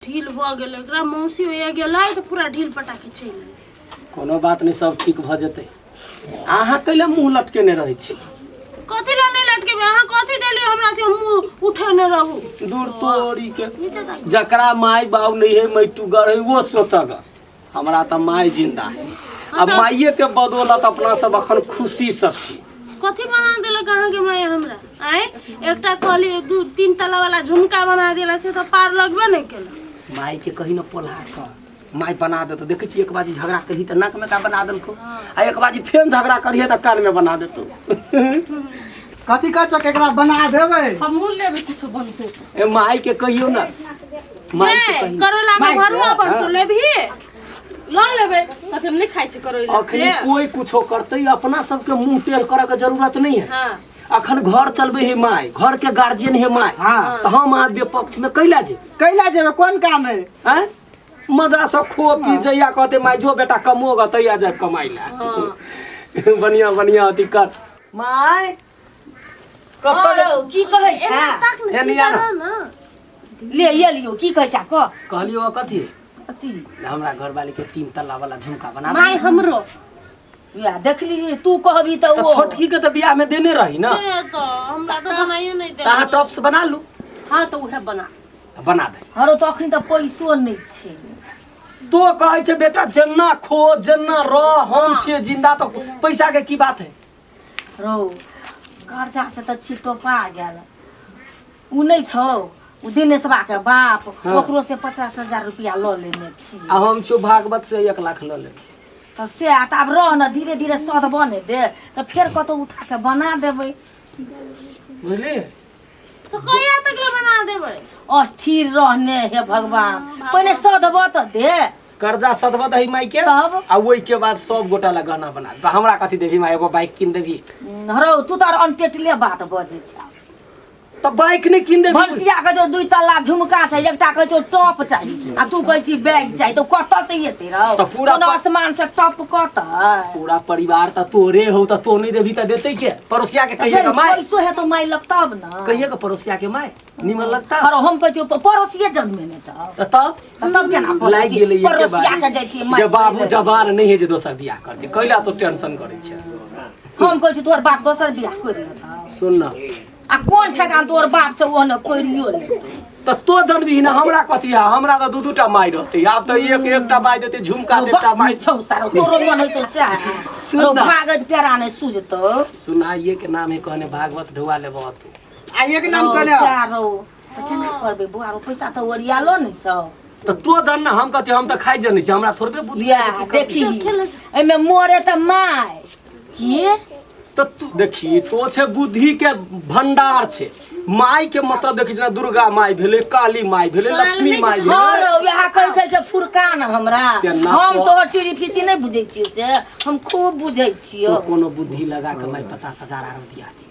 ढील भ गेल एकरा मौसी होया गेलै त पूरा ढील पटा के चल गेलै। कोनो बात नहीं, सब ठीक भ जते। आहा कैले मुंह लटकेने रहै छी? कथि ला नहीं लटकेबे? आहा कथि देली हमरा से मुंह उठेने रहू? दूर तोरी के जकरा माई बाऊ नहीं है मैटू गढ़ है वो सोचग। हमरा त माई जिंदा है। अब माईए के बदौलत अपना सब अखन खुशी से छी। कथि बना देलक अहाँ के माई हमरा? आए एकटा कहली दू तीन तला वाला झुमका बना देला से तो पार लगबे नहीं केला। माई के कही न पोला क माई बना दे तो देखे छी एक बाजी झगड़ा करी त नाक में का बना देलको आ एक बाजी फेन झगड़ा करिए त कान में बना देतो। कथी का चकेकरा बना देबे? हमहू लेबे कुछ बनते। ए माई के कहियो ना, माई के कहियो करेला का भरुआ बन तो लेबही लोन लेबे। कथि हम नहीं खाइ छी करेला अखनी से? कोई कुछो करते अपना सबके मुंह टेढ़ करे के जरूरत नहीं है। हां अखन घर चलबे है माई, घर के गार्जियन है माई। हाँ। तो हम आ विपक्ष में कैला जे कैला जेबे कोन काम है? हैं मजा से खो पी जइया कहते माई जो बेटा कमोगा तैया जाए कमाई ला। बढ़िया बढ़िया अथी कर माई औरो की कहै छै? एनिया ना ले ये लियो की कहै छै क कहलियो कथी अति हमरा घर वाले के 3 तल्ला वाला झुमका बना माई हमरो या देखली तू कहबी त तो ओ छोटकी के तो बियाह में देने रही ना, दे तो हमरा तो बनाइयो नहीं दे। तहाँ टॉप्स बना लू। हां तो उहे बना बना दे। हरो त अखनी त पैसो नै छै। तो कहे छे बेटा जन्ना खो जन्ना रह, हम छे जिंदा तो पैसा के की बात है? रो कर्जा से त छिटो पा गेल उ नै छौ उ दिनेशबा के बाप हाँ। ओकरो से 50,000 रुपया ल लेने छी। आ हम छो भागवत से 1 लाख ल ले। त से त अब रह न धीरे धीरे सद बने दे त फेर कतो उठा के बना देबै। बुझली? तो कहिया तक ले बना देबे? अस्थिर रहने हे भगवान पहले सदब त दे कर्जा सदबा दही माई के तब? आ ओई के बाद सब गोटा ला गहना बना दे। हमरा कथी देबी माई? एगो बाइक किन देबी? हरो तू तार अनटेटले बात बजे छ। तो बाइक नहीं किन देबी? भरसिया के जो 2 तल्ला झुमका छै एकटा कहै छौ टॉप चाहिए आ तू कहै छी बैग चाहिए तो कत से एते रहो? तो पूरा कोनो आसमान से टॉप कत पूरा परिवार त तोरे हो त तो नहीं देबी त देते के? पड़ोसिया के कहिए के माई, पैसो है तो माई लगतब न। कहिए के पड़ोसिया के माई निमन लगता। हरो हम कहै छी पड़ोसिए जन्मे ने छ त तब तब केना लाग गेलै ये के पड़ोसिया के बात जाइ छी माई जे बाबू जवान नहीं है जे दोसर बियाह कर दे। कैला तो टेंशन करे छे? हम कहै छी तोर बाप दोसर बियाह कर लेता सुन ना, आ कोन ठेकान तोर बाप छ ओने कोरियो ले तो तो जनबी ना हमरा कथी है? हमरा तो दू दूटा माई रहते। आब तो एकटा माई देते झुमका देता माई छौ सारो तोरो मन होय तो से सुन ना। भागत पेरा ने सुजतो सुना ये के नाम है कहने भागवत ढुआ ले बहुत। आ एक नाम कने सारो त केना करबे बुआरो पैसा त ओरियालो नै छ। तो तो जान ना हम कहते हम तो खाई जनी छ, हमरा थोड़बे बुद्धि या है कि कर- देखी एमे मोरे त माय की तो तू देखी तो छे बुद्धि के भंडार छे। माई के मतलब देखी जना दुर्गा माई भेले, काली माई भेले, लक्ष्मी माई भेले। हरो यहाँ कह के फुरकान हमरा तेना हम तो- तो टीरी फिसी नै बुझै छियै से हम खूब बुझै छियै। तो कोनो बुद्धि लगा के माई 50,000 आरो दिया दी।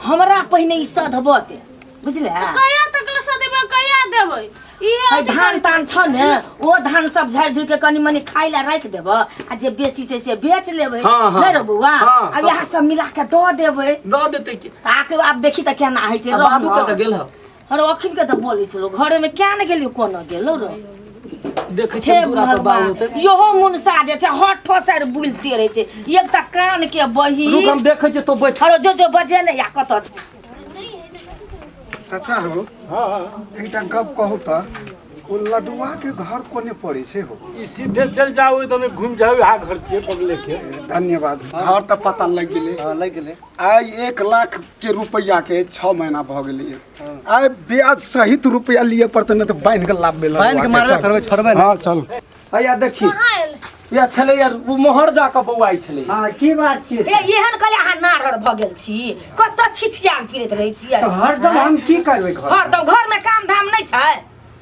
हमरा पहिने ई सधबते बुझले कहिया तक ले सदेबे? कहिया देबे? इहे है धान तान छ ने ओ धान सब झाड़ झुड़ के कनी मनी खाइ ला राख देब आ जे बेसी छै से बेच लेबै हाँ, हाँ। नै रे बौआ हाँ, आ यहाँ सब मिला के द देबै दो देते के आके अब देखी त केना होइ छै। बाबू के त गेल ह अरे अखिन के त बोलै छलो घरे में क्या न गेलियो कोन गेलो रे देखे छे छे दूरा पर बाबू भगवान होते। योहो मुनसा जे छै हट ठोसर बुलते रहे छै एकटा कान के बही रुक हम देखे छे तो बैठ। अरे जो जो बजे ने या कत सच्चा हो। हां एकटा गप कहू त ओ लडुआ के घर कोने पड़े छे हो? ई सीधे चल जाओ तने घूम जाओ यहाँ घर छे बगले के। धन्यवाद, घर त पता लग गेले। हां लग गेले। आइ 1 लाख के रुपया के 6 महीना भ गेलै। आइ ब्याज सहित रुपया लिए पड़ते न त बांध के लाभ बेला बांध के मारबे करबे छोड़बे ना। हां चल। आया देखी या छले यार वो मोहर जा के बौआई छले। हां की बात छी? ए एहन कले अहाँ नारहर भ गेल छी कत छिछियाल फिरैत रहै छी तो हरदम हम की करबै घर? हरदम घर में काम धाम नै छै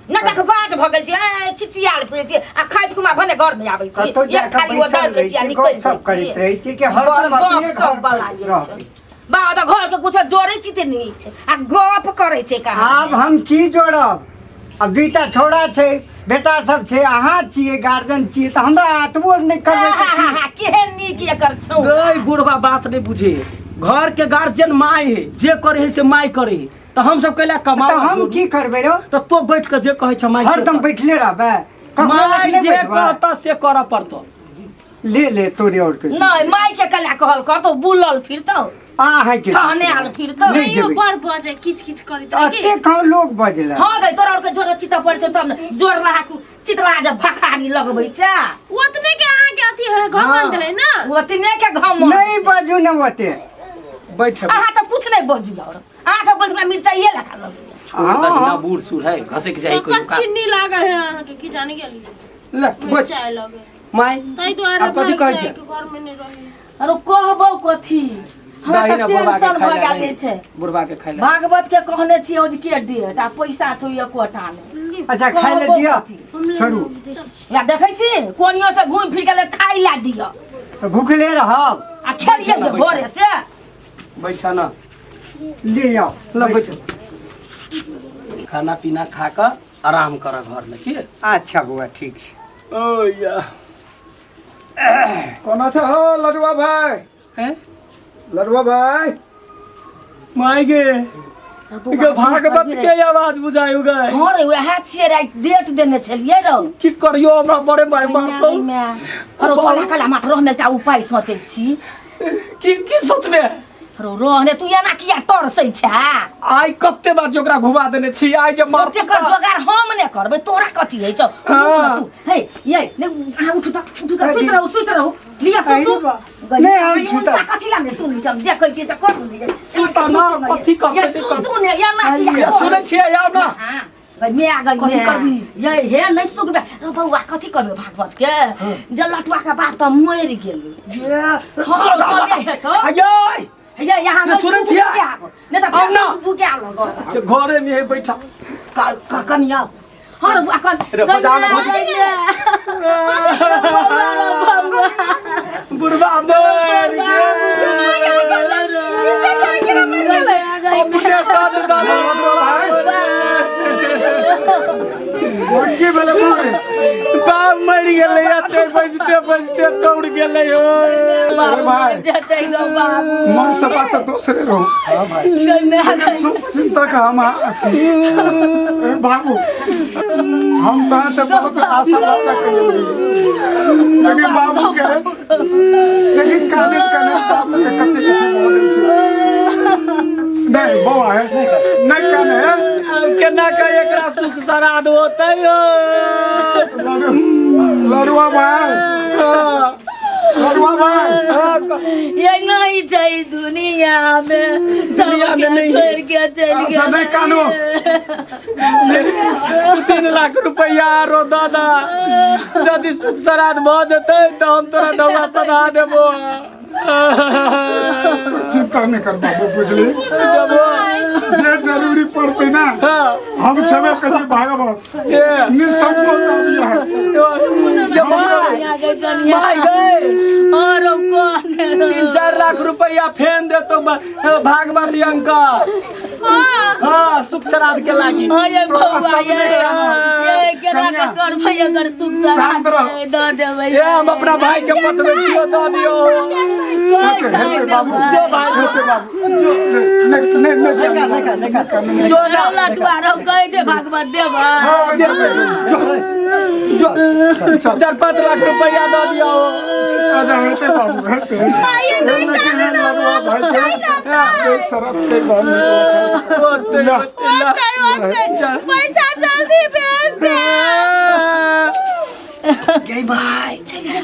नटक बाज भ गेल छी ए छिछियाल फिरै छी आ खाइत खुमा भने घर में आबै छी कतो जा एक के खाली ओ डर रहै छी आ निकल सब करैत रहै छी कि हरदम अपने सब बला घर गेल छै बा त घर के कुछ जोड़ै छी त नै छै आ गप करै छै कहाँ आब हम की जोड़ब? अब 2टा छोड़ा छै, बेटा सब छै, अहाँ छियै गार्जियन छियै त हमरा आतबो नहि करबै त की? केहन नीक एकर छौ गई बुढ़वा बात नहीं बुझे। घर के गार्जियन माई है, जे करे है से माई करे है। तो हम सब कैला तो कमाओ हम की करबे रो तो तो बैठ के जे कहै छ माई हरदम बैठले रहबे माई जे कहता से करऽ पड़तो ले तोरे और के नहीं माई के कला कहल कर तो बुलल फिरतो आ है के थाने आल फिरतो नहीं यो जेबै। बड़ बजे किच किच करित अते कौन लोग बजला हाँ गई तोरा और के जोर चित्त पड़ तब न जोर रहा चितला जब भखारी लगबै छा ओतने के अहाँ के अथी है घमंड है ना ओतने के घम नहीं बाजू न ओते बैठ अहाँ तो कुछ नहीं बजू और अहाँ के बोल मिर्चाइए लखा लगे ना बूढ़ सूढ़ है घसे के जाई कोई ओकर चिन्नी लागे है अहाँ के की जाने गेली ले बैठ चाय लगे माई तै द्वारा अब कथी कहै छै घर में नहीं रही अरे कहबो कथी हमरा दही तो ना बुढ़वा के टेंशन भ खाइला गेल छै बुढ़वा के खाइला भागवत के कहने छी आज के डेट आ पैसा छौ एकोटा ने अच्छा खाइ ले दिया छोड़ू या देखै छी कोनियो से घूम फिर के खाइ ला दियो तो भूखले रहब आ खेलिए जे भोरे से बैठा ना ले आओ ले बैठ खाना पीना खा कर आराम कर घर में की अच्छा बुआ ठीक छै ओ या कोना से हो लड़ुआ भाई हैं लड़ुआ भाई माई गे के भागवत के आवाज बुझायु गए हां रे वह छिए रात डेट देने छलिए रो की करियो हमरा बड़े माय मारतो अरे कला कला मात्र रहने ता उपाय सोचै छी की सोचबे अरे रहने तू एना किया तरसै छा आई कत्ते बार जोकरा घुमा देने छी आई जे मार ओते कर जोगार हम ने करबै तोरा कथी है छ हाँ। हे ये ने आ उठ सुत रहो लिया सुत नहीं, हम सुतब। कथी ला ने सुन छ जे कहै छी से कर लिया सुता ना कथी करबै ये सुतू ने या ना किया सुनै छियै आउ ना हां भाई मैं आ गई कथी करबी? ये हे नहीं सुगबे रो बउआ कथी करबे भागवत के जे लटवा के बाप त मरि गेल ये हां तबे हे तो आयै ये यहाँ ये सुनै छियै? ने त आउ न। बुका लग जे घरे में है बैठा का कनिया हर बुआ रे बजान बुढ़वा मर मुर्गी वाला मारे बाप मर गेलै एते बजते बजते टूट गेलै हो अरे भाई मन से बात तो दूसरे रहो सुख चिंता का हम ए बाबू हम तो बहुत आशा बात करिए लेकिन बाबू के लेकिन काने बाबू के कते कते बोले छे नहीं बौआ है नहीं काने है अब केना का एकरा सुख सराद होतै हो लड़ुआ भाई लड़ुआ भाई ये नहीं चाहिए दुनिया में दुनिया में नहीं है। छोड़ के चल अच्छा नहीं कानो 3 लाख रुपया रो दादा यदि सुख सराद भ जेतै त हम तोरा दवा सदा देबो चिंता नहीं कर बाबू बुझली देबो जे जरूरी पड़ते ना हम सब कभी भागवत ये निसंकोच आबिया ये माय गए और कौन 3-4 लाख रुपया फेन देतो भागवत अंकल हाँ सुख सराद के लागी ये बउआ ये केना के करबै अगर सुख शांत सरा रहो। द देबै ये हम अपना भाई के पटवे छियो द दियो हेते बाबू जो भाई हेते बाबू जो नहीं जो ना लटवा रो कह दे भागवत देबा जो 4-5 लाख रुपया द दियो आजा हेते बाबू हेते लेकिन लड़ुआ भाई छे शरत के बन पैसा जल्दी भेज दे गई भाई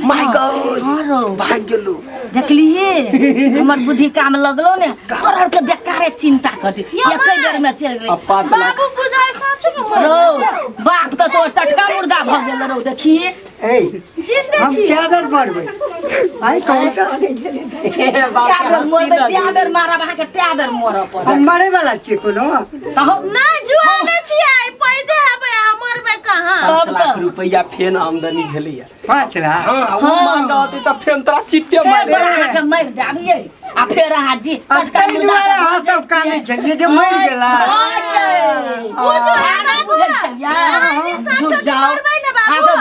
माय गॉड भाग गेलू देखलिए हमर बुद्धि काम लगलो ने तोरा के बेकारे चिंता कर दी एकै बेर में चल गेलै अब 5 लाख बाबू बुझाय साचो में रो बाप तो टटका मुर्गा भ गेल रो देखिए ए जिंदे हम छी क्या बेर पढ़बै आई कहू तो क्या बेर मोर त्या बेर मारा बहा के त्या बेर मोर पर हम मरे वाला छियै कोनो कहो ना जुआने छी आई पैदे हबे हमर बे कहां 5 लाख रुपया फेन आमदनी भेलैया 5 लाख हाँ वो मांगा होती त फेन तोरा चित्ते मार फेर बहा के मार दाबिए आ फेर अहाँ जी टटका तै मुर्गा दुआरे अहाँ सब कानै छलियै जे मरि गेला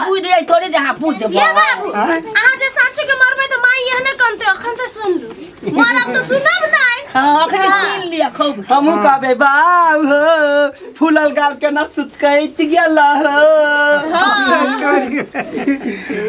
बुझ थोड़े जहाँ पूछ ये बाबू अहाँ जे साचो के मरबै त माई एहने कंते अखन त सुन लू मारब त सुनब नै हाँ अखनी सीन लिया खूब हमू कहबे बाऊ हो फूलल गाल के ना सुचकै गेल हो करिए